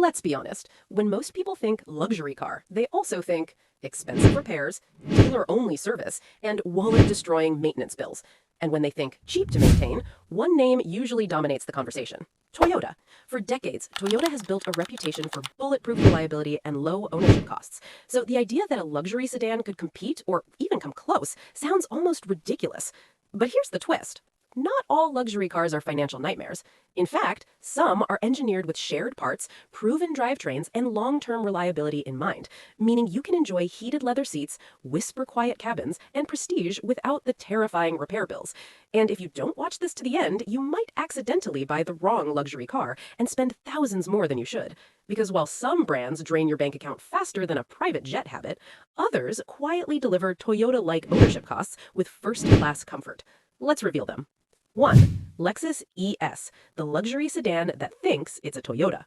Let's be honest, when most people think luxury car, they also think expensive repairs, dealer-only service, and wallet-destroying maintenance bills. And when they think cheap to maintain, one name usually dominates the conversation: Toyota. For decades, Toyota has built a reputation for bulletproof reliability and low ownership costs. So the idea that a luxury sedan could compete or even come close sounds almost ridiculous. But here's the twist. Not all luxury cars are financial nightmares. In fact, some are engineered with shared parts, proven drivetrains, and long-term reliability in mind, meaning you can enjoy heated leather seats, whisper-quiet cabins, and prestige without the terrifying repair bills. And if you don't watch this to the end, you might accidentally buy the wrong luxury car and spend thousands more than you should. Because while some brands drain your bank account faster than a private jet habit, others quietly deliver Toyota-like ownership costs with first-class comfort. Let's reveal them. 1. Lexus ES, the luxury sedan that thinks it's a Toyota.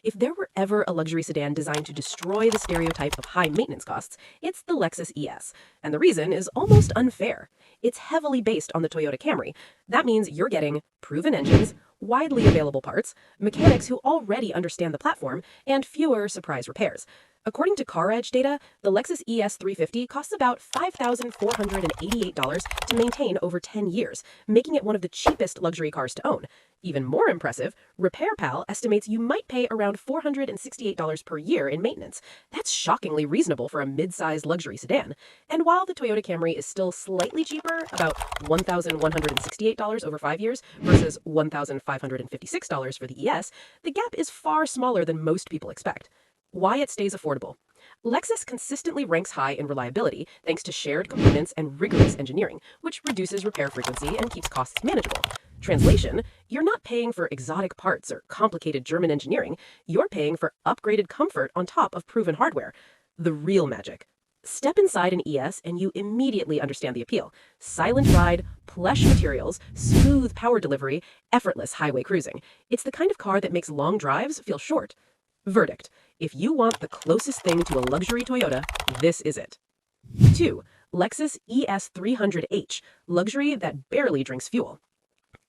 If there were ever a luxury sedan designed to destroy the stereotype of high maintenance costs, it's the Lexus ES. And the reason is almost unfair. It's heavily based on the Toyota Camry. That means you're getting proven engines, widely available parts, mechanics who already understand the platform, and fewer surprise repairs. According to CarEdge data, the Lexus ES 350 costs about $5,488 to maintain over 10 years, making it one of the cheapest luxury cars to own. Even more impressive, RepairPal estimates you might pay around $468 per year in maintenance. That's shockingly reasonable for a mid-sized luxury sedan. And while the Toyota Camry is still slightly cheaper, about $1,168 over 5 years versus $1,556 for the ES, the gap is far smaller than most people expect. Why it stays affordable. Lexus consistently ranks high in reliability thanks to shared components and rigorous engineering, which reduces repair frequency and keeps costs manageable. Translation, you're not paying for exotic parts or complicated German engineering, you're paying for upgraded comfort on top of proven hardware. The real magic. Step inside an ES and you immediately understand the appeal. Silent ride, plush materials, smooth power delivery, effortless highway cruising. It's the kind of car that makes long drives feel short. Verdict. If you want the closest thing to a luxury Toyota, this is it. 2. Lexus ES 300h, luxury that barely drinks fuel.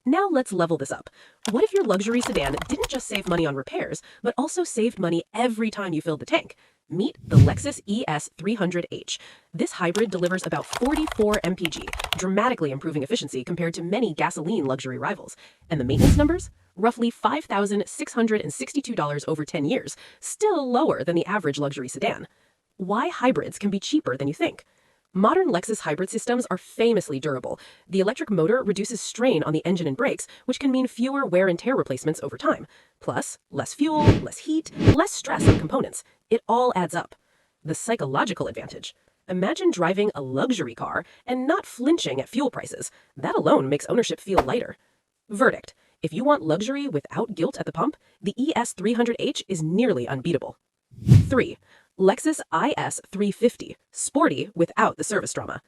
Now let's level this up. What if your luxury sedan didn't just save money on repairs, but also saved money every time you filled the tank? Meet the Lexus ES 300h. This hybrid delivers about 44 mpg, dramatically improving efficiency compared to many gasoline luxury rivals. And the maintenance numbers? Roughly $5,662 over 10 years, still lower than the average luxury sedan. Why hybrids can be cheaper than you think? Modern Lexus hybrid systems are famously durable. The electric motor reduces strain on the engine and brakes, which can mean fewer wear and tear replacements over time. Plus, less fuel, less heat, less stress on components. It all adds up. The psychological advantage. Imagine driving a luxury car and not flinching at fuel prices. That alone makes ownership feel lighter. Verdict. If you want luxury without guilt at the pump, the ES 300h is nearly unbeatable. 3. Lexus IS 350, sporty without the service drama.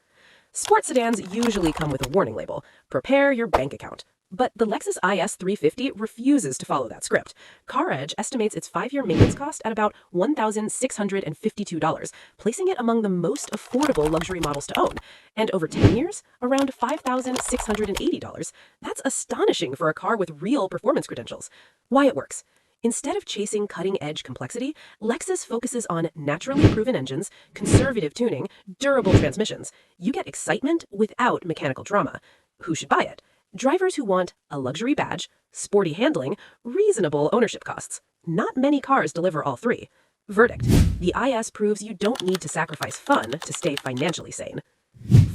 Sports sedans usually come with a warning label: prepare your bank account. But the Lexus IS 350 refuses to follow that script. CarEdge estimates its 5-year maintenance cost at about $1,652, placing it among the most affordable luxury models to own. And over 10 years, around $5,680. That's astonishing for a car with real performance credentials. Why it works. Instead of chasing cutting-edge complexity, Lexus focuses on naturally proven engines, conservative tuning, durable transmissions. You get excitement without mechanical drama. Who should buy it? Drivers who want a luxury badge, sporty handling, reasonable ownership costs. Not many cars deliver all three. Verdict. The IS proves you don't need to sacrifice fun to stay financially sane.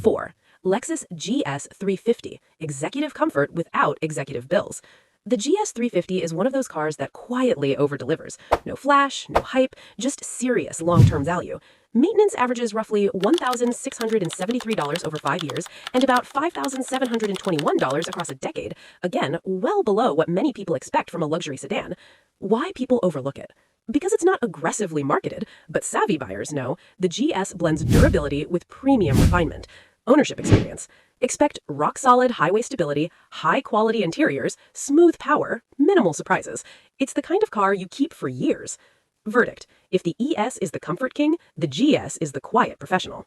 4. Lexus GS 350, executive comfort without executive bills. The GS 350 is one of those cars that quietly over-delivers. No flash, no hype, just serious long-term value. Maintenance averages roughly $1,673 over 5 years and about $5,721 across a decade. Again, well below what many people expect from a luxury sedan. Why people overlook it? Because it's not aggressively marketed, but savvy buyers know the GS blends durability with premium refinement. Ownership experience. Expect rock-solid highway stability, high-quality interiors, smooth power, minimal surprises. It's the kind of car you keep for years. Verdict. If the ES is the comfort king, the GS is the quiet professional.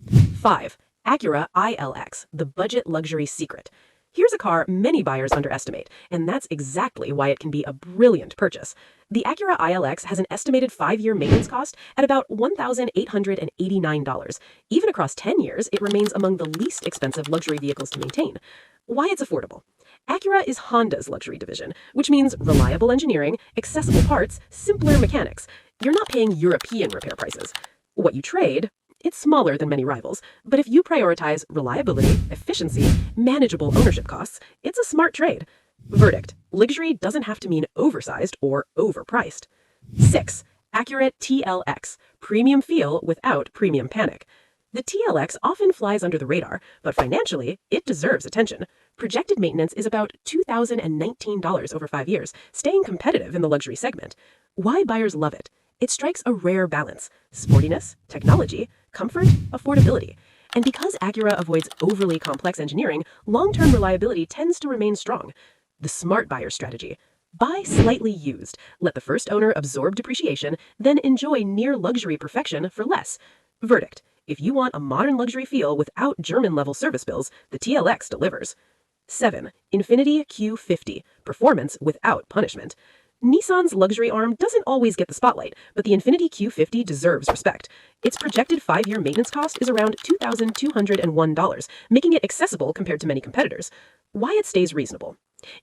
5. Acura ILX, the budget luxury secret. Here's a car many buyers underestimate, and that's exactly why it can be a brilliant purchase. The Acura ILX has an estimated 5-year maintenance cost at about $1,889. Even across 10 years, it remains among the least expensive luxury vehicles to maintain. Why it's affordable. Acura is Honda's luxury division, which means reliable engineering, accessible parts, simpler mechanics. You're not paying European repair prices. What you trade, it's smaller than many rivals, but if you prioritize reliability, efficiency, manageable ownership costs, it's a smart trade. Verdict: luxury doesn't have to mean oversized or overpriced. 6. Acura TLX, premium feel without premium panic. The TLX often flies under the radar, but financially, it deserves attention. Projected maintenance is about $2,019 over 5 years, staying competitive in the luxury segment. Why buyers love it? It strikes a rare balance: sportiness, technology, comfort, affordability. And because Acura avoids overly complex engineering, long-term reliability tends to remain strong. The smart buyer strategy: buy slightly used, let the first owner absorb depreciation, then enjoy near luxury perfection for less. Verdict: if you want a modern luxury feel without German-level service bills, the TLX delivers. 7. Infiniti Q50, performance without punishment. Nissan's luxury arm doesn't always get the spotlight, but the Infiniti Q50 deserves respect. Its projected 5-year maintenance cost is around $2,201, making it accessible compared to many competitors. Why it stays reasonable.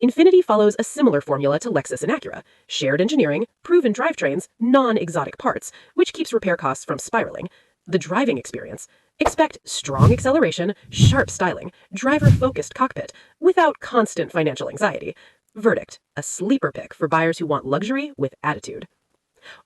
Infiniti follows a similar formula to Lexus and Acura: shared engineering, proven drivetrains, non-exotic parts, which keeps repair costs from spiraling. The driving experience: expect strong acceleration, sharp styling, driver-focused cockpit, without constant financial anxiety. Verdict: a sleeper pick for buyers who want luxury with attitude.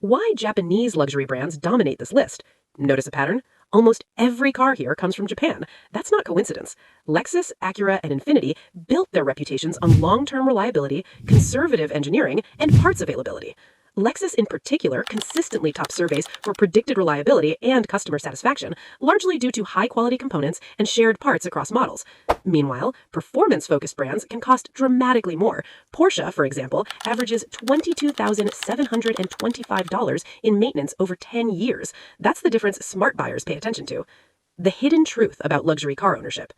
Why Japanese luxury brands dominate this list? Notice a pattern? Almost every car here comes from Japan. That's not coincidence. Lexus, Acura, and Infiniti built their reputations on long-term reliability, conservative engineering, and parts availability. Lexus in particular consistently tops surveys for predicted reliability and customer satisfaction, largely due to high-quality components and shared parts across models. Meanwhile, performance-focused brands can cost dramatically more. Porsche, for example, averages $22,725 in maintenance over 10 years. That's the difference smart buyers pay attention to. The hidden truth about luxury car ownership.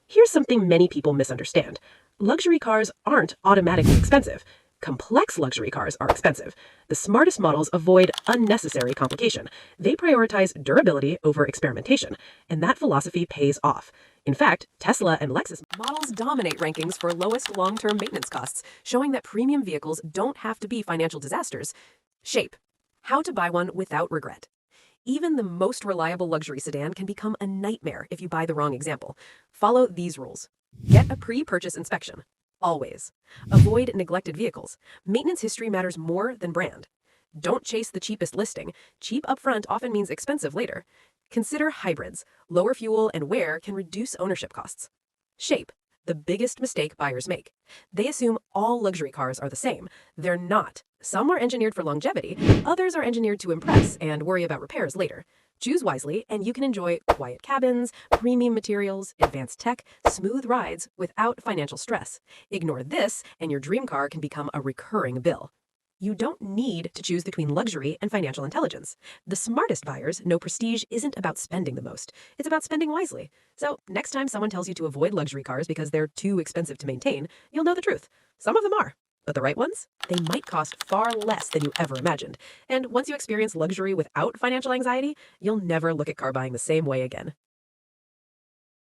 Here's something many people misunderstand. Luxury cars aren't automatically expensive. Complex luxury cars are expensive. The smartest models avoid unnecessary complication. They prioritize durability over experimentation, and that philosophy pays off. In fact, Tesla and Lexus models dominate rankings for lowest long-term maintenance costs, showing that premium vehicles don't have to be financial disasters. Shape: how to buy one without regret. Even the most reliable luxury sedan can become a nightmare if you buy the wrong example. Follow these rules. Get a pre-purchase inspection. Always. Avoid neglected vehicles. Maintenance history matters more than brand. Don't chase the cheapest listing. Cheap upfront often means expensive later. Consider hybrids. Lower fuel and wear can reduce ownership costs. Shape: the biggest mistake buyers make. They assume all luxury cars are the same. They're not. Some are engineered for longevity, others are engineered to impress and worry about repairs later. Choose wisely, and you can enjoy quiet cabins, premium materials, advanced tech, smooth rides without financial stress. Ignore this, and your dream car can become a recurring bill. You don't need to choose between luxury and financial intelligence. The smartest buyers know prestige isn't about spending the most. It's about spending wisely. So next time someone tells you to avoid luxury cars because they're too expensive to maintain, you'll know the truth. Some of them are. But the right ones? They might cost far less than you ever imagined. And once you experience luxury without financial anxiety, you'll never look at car buying the same way again.